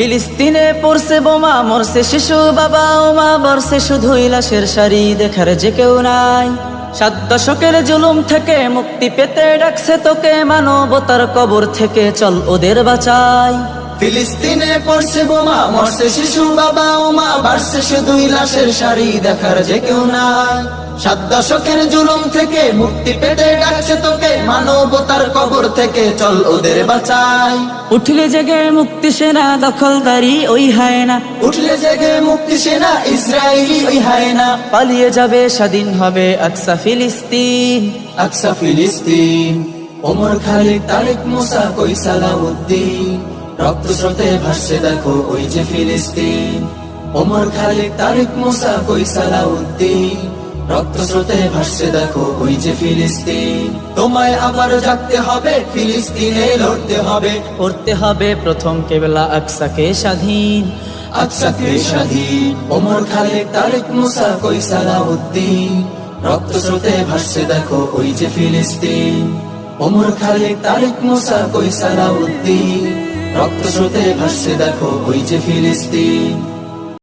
ফিলিস্তিনে পড়ছে বোমা, মরছে শিশু, বাবা ও মা বরছে শুধুই লাশের সারি, দেখার যে কেউ নাই। 7 দশকের জুলুম থেকে মুক্তি পেতে ডাকছে তোকে মানবতার কবর থেকে, চল ওদের বাঁচাই। ফিলিস্তিনে পড়ছে বোমা, মরছে শিশু, বাবা ও মা বাড়ছে শুধুই লাশের সারি, দেখার যে কেউ নাই। 7 দশকের জুলুম থেকে মুক্তি পেতে ডাকছে তোকে মানবতার কবর থেকে, চল ওদের বাঁচাই। উঠলে জেগে মুক্তি সেনা দখলদারি ওই হায়না, উঠলে জেগে মুক্তি সেনা ইসরায়েলি ওই হায়না, পালিয়ে যাবে স্বাধীন হবে আকসা ফিলিস্তিন। আকসা ফিলিস্তিন। ওমর খালিদ, তারেক মুসা, কই সালাউদ্দিন, রক্ত স্রোতে ভাসছে দেখো ওই যে ফিলিস্তিন। ওমর খালিদ, তারেক মুসা, কই সালাউদ্দিন, রক্ত স্রোতে ভাসছে দেখো ওই যে ফিলিস্তিন। তোমায় আবার জাগতে হবে, ফিলিস্তিনে লড়তে হবে, করতে হবে প্রথম কেবলা আকসাকে স্বাধীন। আকসাকে স্বাধীন। ওমর খালিদ, তারেক মুসা, কই সালাউদ্দিন, রক্ত স্রোতে ভাসছে দেখো ওই যে ফিলিস্তিন। ওমর খালিদ, তারেক মুসা, কই সালাউদ্দিন, রক্ত স্রোতে ভাসছে দেখো ওই যে ফিলিস্তিন।